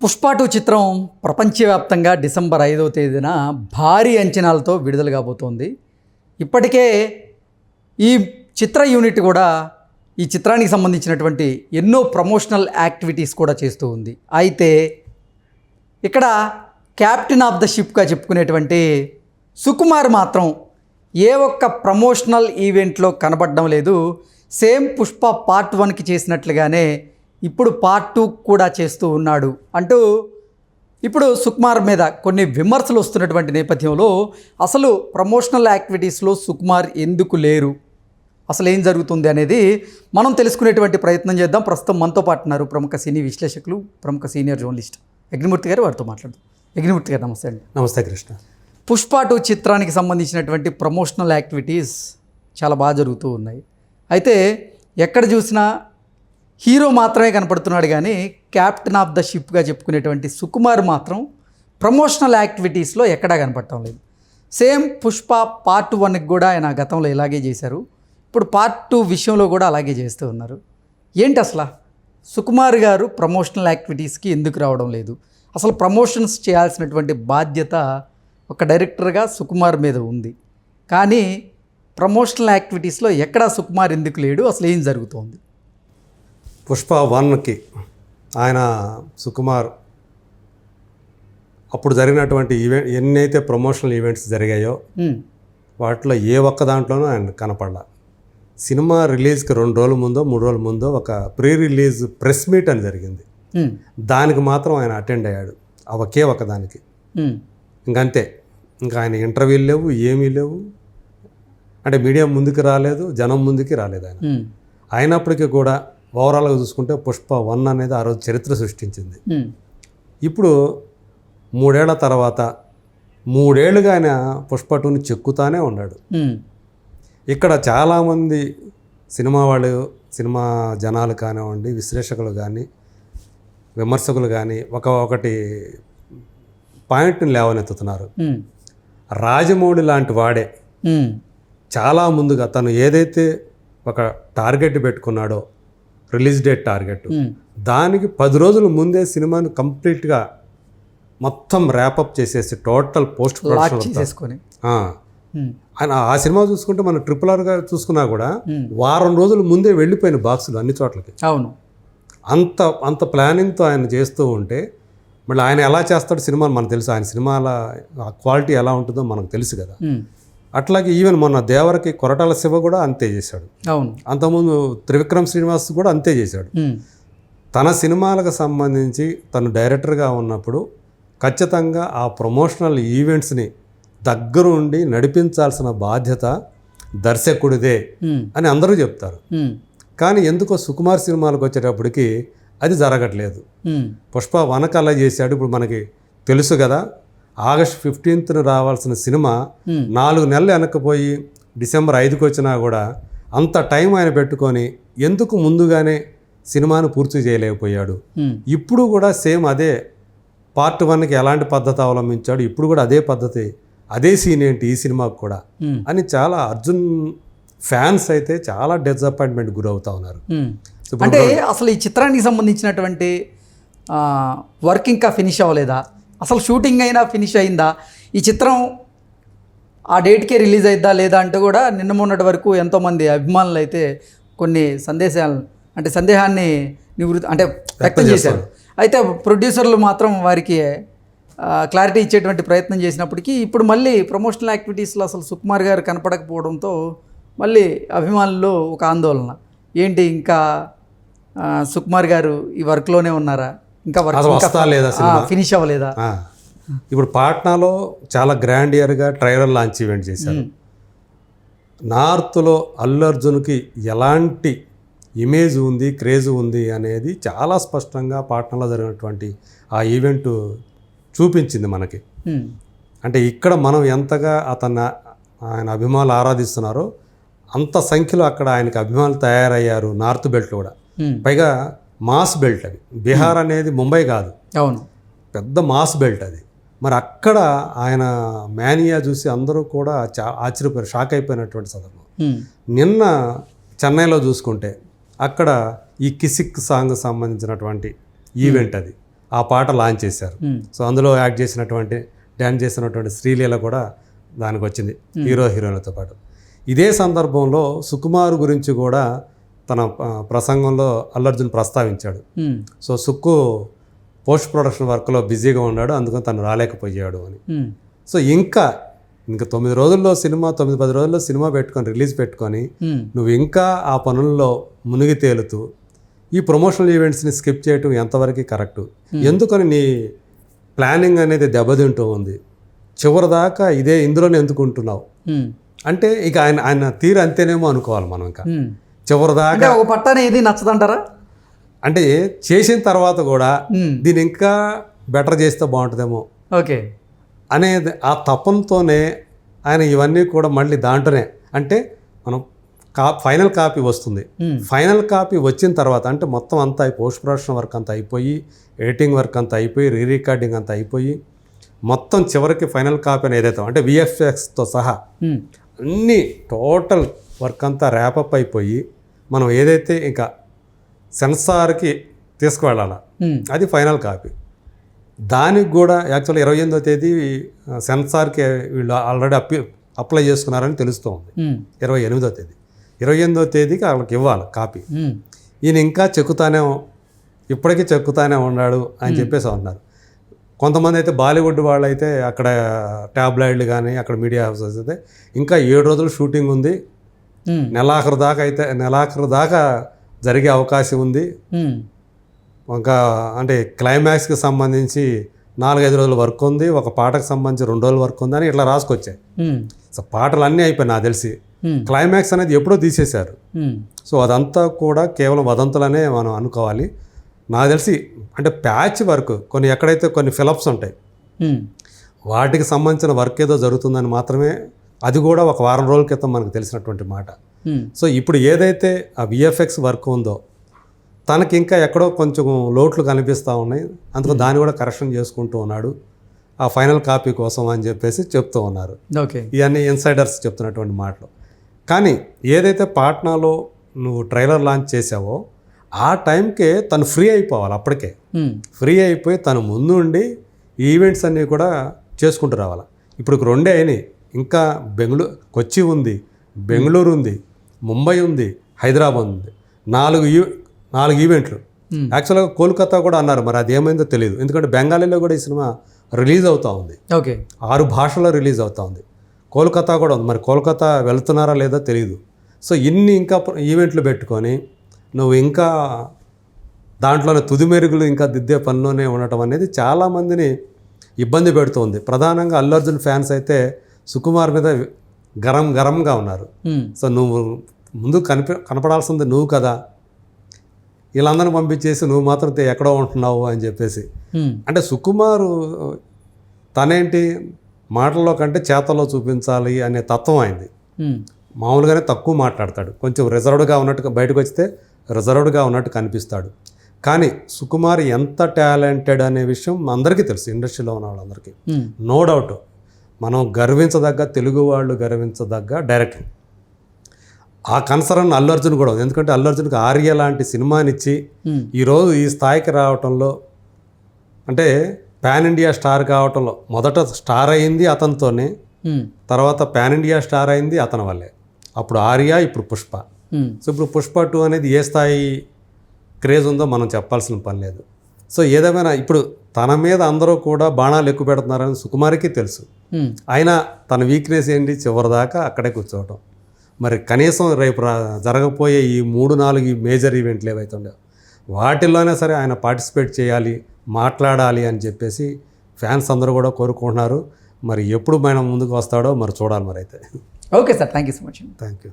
పుష్ప 2 చిత్రం ప్రపంచవ్యాప్తంగా డిసెంబర్ 5వ తేదీన భారీ అంచనాలతో విడుదల కాబోతోంది. ఇప్పటికే ఈ చిత్ర యూనిట్ కూడా ఈ చిత్రానికి సంబంధించినటువంటి ఎన్నో ప్రమోషనల్ యాక్టివిటీస్ కూడా చేస్తూ ఉంది. అయితే ఇక్కడ క్యాప్టెన్ ఆఫ్ ద షిప్గా చెప్పుకునేటువంటి సుకుమార్ మాత్రం ఏ ఒక్క ప్రమోషనల్ ఈవెంట్లో కనబడడం లేదు. సేమ్ పుష్ప పార్ట్ 1కి చేసినట్లుగానే ఇప్పుడు పార్ట్ 2 కూడా చేస్తూ ఉన్నాడు అంటూ ఇప్పుడు సుకుమార్ మీద కొన్ని విమర్శలు వస్తున్నటువంటి నేపథ్యంలో అసలు ప్రమోషనల్ యాక్టివిటీస్లో సుకుమార్ ఎందుకు లేరు, అసలు ఏం జరుగుతుంది అనేది మనం తెలుసుకునేటువంటి ప్రయత్నం చేద్దాం. ప్రస్తుతం మనతో పాటు ఉన్నారు ప్రముఖ సినీ విశ్లేషకులు, ప్రముఖ సీనియర్ జర్నలిస్ట్ అగ్నిమూర్తి గారు. వారితో మాట్లాడదాం. అగ్నిమూర్తి గారు నమస్తే అండి. నమస్తే కృష్ణ. పుష్ప 2 చిత్రానికి సంబంధించినటువంటి ప్రమోషనల్ యాక్టివిటీస్ చాలా బాగా జరుగుతూ ఉన్నాయి. అయితే ఎక్కడ చూసినా హీరో మాత్రమే కనపడుతున్నాడు, కానీ క్యాప్టెన్ ఆఫ్ ద షిప్గా చెప్పుకునేటువంటి సుకుమార్ మాత్రం ప్రమోషనల్ యాక్టివిటీస్లో ఎక్కడా కనపడటం లేదు. సేమ్ పుష్ప పార్ట్ 1కి కూడా ఆయన గతంలో ఇలాగే చేశారు, ఇప్పుడు పార్ట్ 2 విషయంలో కూడా అలాగే చేస్తూ ఉన్నారు. ఏంటి అసలు సుకుమార్ గారు ప్రమోషనల్ యాక్టివిటీస్కి ఎందుకు రావడం లేదు? అసలు ప్రమోషన్స్ చేయాల్సినటువంటి బాధ్యత ఒక డైరెక్టర్గా సుకుమార్ మీద ఉంది, కానీ ప్రమోషనల్ యాక్టివిటీస్లో ఎక్కడా సుకుమార్ ఎందుకు లేడు? అసలు ఏం జరుగుతోంది? పుష్ప 1కి ఆయన సుకుమార్ అప్పుడు జరిగినటువంటి ఈవెంట్ ఎన్నైతే ప్రమోషనల్ ఈవెంట్స్ జరిగాయో వాటిలో ఏ ఒక్క దాంట్లోనూ ఆయన కనపడాల. సినిమా రిలీజ్కి 2 రోజుల ముందో 3 రోజుల ముందో ఒక ప్రీ రిలీజ్ ప్రెస్ మీట్ అని జరిగింది. దానికి మాత్రం ఆయన అటెండ్ అయ్యాడు, ఒకే ఒక దానికి. ఇంకంతే, ఇంకా ఆయన ఇంటర్వ్యూలు లేవు, ఏమీ లేవు. అంటే మీడియా ముందుకు రాలేదు, జనం ముందుకి రాలేదు ఆయన. అయినప్పటికీ కూడా ఓవరాల్గా చూసుకుంటే పుష్ప 1 అనేది ఆ రోజు చరిత్ర సృష్టించింది. ఇప్పుడు 3 ఏళ్ల తర్వాత 3 ఏళ్ళుగా ఆయన పుష్ప 2ని చెక్కుతానే ఉన్నాడు. ఇక్కడ చాలామంది సినిమా వాళ్ళు, సినిమా జనాలు కానివ్వండి, విశ్లేషకులు కానీ, విమర్శకులు కానీ ఒకటి పాయింట్ని లేవనెత్తుతున్నారు. రాజమౌళి లాంటి వాడే చాలా ముందుగా తను ఏదైతే ఒక టార్గెట్ పెట్టుకున్నాడో, రిలీజ్ డేట్ టార్గెట్, దానికి 10 రోజుల ముందే సినిమాను కంప్లీట్గా మొత్తం ర్యాపప్ చేసేసి టోటల్ పోస్ట్ ప్రొడక్షన్ ఆయన ఆ సినిమా చూసుకుంటే మనం RRRగా చూసుకున్నా కూడా వారం రోజుల ముందే వెళ్ళిపోయిన బాక్సులు అన్ని చోట్లకి. అవును, అంత ప్లానింగ్తో ఆయన చేస్తూ ఉంటే మళ్ళీ ఆయన ఎలా చేస్తాడు సినిమాలు మనకు తెలుసు. ఆయన సినిమాల క్వాలిటీ ఎలా ఉంటుందో మనకు తెలుసు కదా. అట్లాగే ఈవెన్ మొన్న దేవరకి కొరటాల శివ కూడా అంతే చేశాడు. అవును, అంతకుముందు త్రివిక్రమ్ శ్రీనివాస్ కూడా అంతే చేశాడు. తన సినిమాలకు సంబంధించి తను డైరెక్టర్గా ఉన్నప్పుడు ఖచ్చితంగా ఆ ప్రమోషనల్ ఈవెంట్స్ని దగ్గర ఉండి నడిపించాల్సిన బాధ్యత దర్శకుడిదే అని అందరూ చెప్తారు. కానీ ఎందుకో సుకుమార్ సినిమాలకు వచ్చేటప్పటికి అది జరగట్లేదు. పుష్ప 1కి అలా చేశాడు. ఇప్పుడు మనకి తెలుసు కదా, ఆగస్ట్ 15th రావాల్సిన సినిమా 4 నెలలు వెనక్కిపోయి డిసెంబర్ 5కి వచ్చినా కూడా అంత టైం ఆయన పెట్టుకొని ఎందుకు ముందుగానే సినిమాను పూర్తి చేయలేకపోయాడు? ఇప్పుడు కూడా సేమ్ అదే పార్ట్ 1కి ఎలాంటి పద్ధతి అవలంబించాడు, ఇప్పుడు కూడా అదే పద్ధతి, అదే సీన్ ఏంటి ఈ సినిమాకు కూడా అని చాలా అర్జున్ ఫ్యాన్స్ అయితే చాలా డిసప్పాయింట్మెంట్ గురవుతా ఉన్నారు. అంటే అసలు ఈ చిత్రానికి సంబంధించినటువంటి వర్క్ ఇంకా ఫినిష్ అవ్వలేదా? అసలు షూటింగ్ అయినా ఫినిష్ అయిందా? ఈ చిత్రం ఆ డేట్కే రిలీజ్ అయిద్దా లేదా అంటూ కూడా నిన్న మొన్నటి వరకు ఎంతోమంది అభిమానులు అయితే కొన్ని సందేహాన్ని వ్యక్తం చేశారు. అయితే ప్రొడ్యూసర్లు మాత్రం వారికి క్లారిటీ ఇచ్చేటువంటి ప్రయత్నం చేసినప్పటికీ ఇప్పుడు మళ్ళీ ప్రమోషనల్ యాక్టివిటీస్లో అసలు సుకుమార్ గారు కనపడకపోవడంతో మళ్ళీ అభిమానుల్లో ఒక ఆందోళన. ఏంటి ఇంకా సుకుమార్ గారు ఈ వర్క్లోనే ఉన్నారా, ఇంకా వర్క్ లేదా, ఫినిష్ అవ్వలేదా? ఇప్పుడు పాట్నాలో చాలా గ్రాండ్ ఇయర్గా ట్రైలర్ లాంచ్ ఈవెంట్ చేశారు. నార్త్లో అల్లు అర్జున్కి ఎలాంటి ఇమేజ్ ఉంది, క్రేజ్ ఉంది అనేది చాలా స్పష్టంగా పాట్నాలో జరిగినటువంటి ఆ ఈవెంట్ చూపించింది మనకి. అంటే ఇక్కడ మనం ఎంతగా ఆయన అభిమానులు ఆరాధిస్తున్నారో అంత సంఖ్యలో అక్కడ ఆయనకి అభిమానులు తయారయ్యారు. నార్త్ బెల్ట్ కూడా, పైగా మాస్ బెల్ట్ అది. బీహార్ అనేది ముంబై కాదు, అవును, పెద్ద మాస్ బెల్ట్ అది. మరి అక్కడ ఆయన మేనియా చూసి అందరూ కూడా ఆశ్చర్యపోయారు, షాక్ అయిపోయినటువంటి సందర్భం. నిన్న చెన్నైలో చూసుకుంటే అక్కడ ఈ కిసిక్ సాంగ్ సంబంధించినటువంటి ఈవెంట్ అది. ఆ పాట లాంచ్ చేశారు. సో అందులో యాక్ట్ చేసినటువంటి డ్యాన్స్ చేసినటువంటి శ్రీలీల కూడా దానికి వచ్చింది హీరోయిన్లతో పాటు. ఇదే సందర్భంలో సుకుమార్ గురించి కూడా తన ప్రసంగంలో అల్లు అర్జున్ ప్రస్తావించాడు. సో సుక్కు పోస్ట్ ప్రొడక్షన్ వర్క్లో బిజీగా ఉన్నాడు, అందుకని తను రాలేకపోయాడు అని. సో ఇంకా 9 రోజుల్లో సినిమా 9-10 రోజుల్లో సినిమా పెట్టుకొని రిలీజ్ పెట్టుకొని నువ్వు ఇంకా ఆ పనుల్లో మునిగి తేలుతూ ఈ ప్రమోషనల్ ఈవెంట్స్ని స్కిప్ చేయటం ఎంతవరకు కరెక్టు? ఎందుకని నీ ప్లానింగ్ అనేది దెబ్బతింటూ ఉంది? చివరిదాకా ఇందులోనే ఎందుకు ఉంటున్నావు అంటే ఇక ఆయన తీరు అంతేనేమో అనుకోవాలి మనం. ఇంకా చివరిదాకా ఒక పట్టానే ఇది నచ్చదంటారా? అంటే చేసిన తర్వాత కూడా దీన్ని ఇంకా బెటర్ చేస్తే బాగుంటుందేమో ఓకే అనేది ఆ తపంతోనే ఆయన ఇవన్నీ కూడా మళ్ళీ దాంట్లోనే అంటే మనం ఫైనల్ కాపీ వస్తుంది. ఫైనల్ కాపీ వచ్చిన తర్వాత అంటే మొత్తం అంతా పోస్ట్ ప్రొడక్షన్ వర్క్ అంతా అయిపోయి, ఎడిటింగ్ వర్క్ అంతా అయిపోయి, రికార్డింగ్ అంతా అయిపోయి, మొత్తం చివరికి ఫైనల్ కాపీ అని ఏదైతే అంటే VFXతో సహా అన్నీ టోటల్ వర్క్ అంతా ర్యాపప్ అయిపోయి మనం ఏదైతే ఇంకా సెన్సార్కి తీసుకువెళ్ళాలా అది ఫైనల్ కాపీ. దానికి కూడా యాక్చువల్గా 28వ తేదీ సెన్సార్కి వీళ్ళు ఆల్రెడీ అప్లై చేసుకున్నారని తెలుస్తూ ఉంది. 28వ తేదీ 28వ తేదీకి వాళ్ళకి ఇవ్వాలి కాపీ. ఈయన ఇంకా ఇప్పటికీ చెక్కుతానే ఉన్నాడు అని చెప్పేసి అంటున్నారు. కొంతమంది అయితే బాలీవుడ్ వాళ్ళు అయితే అక్కడ ట్యాబ్లాయిడ్లు కానీ అక్కడ మీడియా హౌసెస్ అయితే ఇంకా 7 రోజులు షూటింగ్ ఉంది, నెలాఖరు దాకా జరిగే అవకాశం ఉంది, ఇంకా అంటే క్లైమాక్స్కి సంబంధించి 4-5 రోజుల వర్క్ ఉంది, ఒక పాటకు సంబంధించి 2 రోజుల వర్క్ ఉంది అని ఇట్లా రాసుకొచ్చాయి. సో పాటలు అన్నీ అయిపోయి నాకు తెలిసి క్లైమాక్స్ అనేది ఎప్పుడో తీసేశారు. సో అదంతా కూడా కేవలం వదంతులనే మనం అనుకోవాలి. నాకు తెలిసి అంటే ప్యాచ్ వర్క్ ఎక్కడైతే కొన్ని ఫిలప్స్ ఉంటాయి వాటికి సంబంధించిన వర్క్ ఏదో జరుగుతుందని మాత్రమే, అది కూడా ఒక వారం రోజుల క్రితం మనకు తెలిసినటువంటి మాట. సో ఇప్పుడు ఏదైతే ఆ VFX వర్క్ ఉందో తనకి ఇంకా ఎక్కడో కొంచెం లోట్లు కనిపిస్తూ ఉన్నాయి, అందుకు దాన్ని కూడా కరెక్షన్ చేసుకుంటూ ఉన్నాడు ఆ ఫైనల్ కాపీ కోసం అని చెప్పేసి చెప్తూ ఉన్నారు. ఓకే, ఇవన్నీ ఇన్సైడర్స్ చెప్తున్నటువంటి మాటలు. కానీ ఏదైతే పాట్నాలో నువ్వు ట్రైలర్ లాంచ్ చేసావో ఆ టైంకే తను ఫ్రీ అయిపోవాలి. అప్పటికే ఫ్రీ అయిపోయి తను ముందు ఉండి ఈవెంట్స్ అన్నీ కూడా చేసుకుంటూ రావాలి. ఇప్పుడు 2 అయినాయి, ఇంకా కొచ్చి ఉంది, బెంగళూరు ఉంది, ముంబై ఉంది, హైదరాబాద్ ఉంది, 4 ఈవెంట్లు. యాక్చువల్గా కోల్కతా కూడా అన్నారు, మరి అది ఏమైందో తెలియదు. ఎందుకంటే బెంగాలీలో కూడా ఈ సినిమా రిలీజ్ అవుతూ ఉంది. ఓకే, 6 భాషల్లో రిలీజ్ అవుతూ ఉంది. కోల్కతా కూడా ఉంది, మరి కోల్కతా వెళ్తున్నారా లేదో తెలియదు. సో ఇన్ని ఇంకా ఈవెంట్లు పెట్టుకొని నువ్వు ఇంకా దాంట్లోనే తుది మెరుగులు ఇంకా దిద్దే పనిలోనే ఉండటం అనేది చాలామందిని ఇబ్బంది పెడుతుంది. ప్రధానంగా అల్లు అర్జున్ ఫ్యాన్స్ అయితే సుకుమార్ మీద గరంగా ఉన్నారు. సో నువ్వు ముందు కనపడాల్సింది నువ్వు కదా, వీళ్ళందరిని పంపించేసి నువ్వు మాత్రం ఎక్కడో ఉంటున్నావు అని చెప్పేసి. అంటే సుకుమారు తనేంటి మాటల్లో కంటే చేతల్లో చూపించాలి అనే తత్వం అయింది. మామూలుగానే తక్కువ మాట్లాడతాడు, కొంచెం రిజర్వ్డ్గా ఉన్నట్టు, బయటకు వస్తే రిజర్వ్డ్గా ఉన్నట్టు కనిపిస్తాడు. కానీ సుకుమార్ ఎంత టాలెంటెడ్ అనే విషయం అందరికీ తెలుసు, ఇండస్ట్రీలో ఉన్న వాళ్ళందరికీ. నో డౌట్ మనం గర్వించదగ్గ, తెలుగు వాళ్ళు గర్వించదగ్గ డైరెక్టర్. ఆ కన్సర్న్ అల్లు అర్జున్ కూడా ఉంది. ఎందుకంటే అల్లు అర్జున్కి ఆర్య లాంటి సినిమానిచ్చి ఈరోజు ఈ స్థాయికి రావటంలో, అంటే పాన్ ఇండియా స్టార్ కావటంలో మొదట స్టార్ అయింది అతనితోనే, తర్వాత పాన్ ఇండియా స్టార్ అయింది అతని వల్లే. అప్పుడు ఆర్య, ఇప్పుడు పుష్ప. సో ఇప్పుడు పుష్ప 2 అనేది ఏ స్థాయి క్రేజ్ ఉందో మనం చెప్పాల్సిన పని లేదు. సో ఏదేమైనా ఇప్పుడు తన మీద అందరూ కూడా బాణాలు ఎక్కువ పెడుతున్నారని సుకుమార్కి తెలుసు. అయినా తన వీక్నెస్ ఏంటి, చివరిదాకా అక్కడే కూర్చోవటం. మరి కనీసం రేపు జరగబోయే ఈ 3-4 మేజర్ ఈవెంట్లు ఏవైతే ఉండేవో వాటిల్లోనే సరే ఆయన పార్టిసిపేట్ చేయాలి, మాట్లాడాలి అని చెప్పేసి ఫ్యాన్స్ అందరూ కూడా కోరుకుంటున్నారు. మరి ఎప్పుడు మనం ముందుకు వస్తాడో మరి చూడాలి మరి అయితే. Okay sir, thank you so much. Thank you.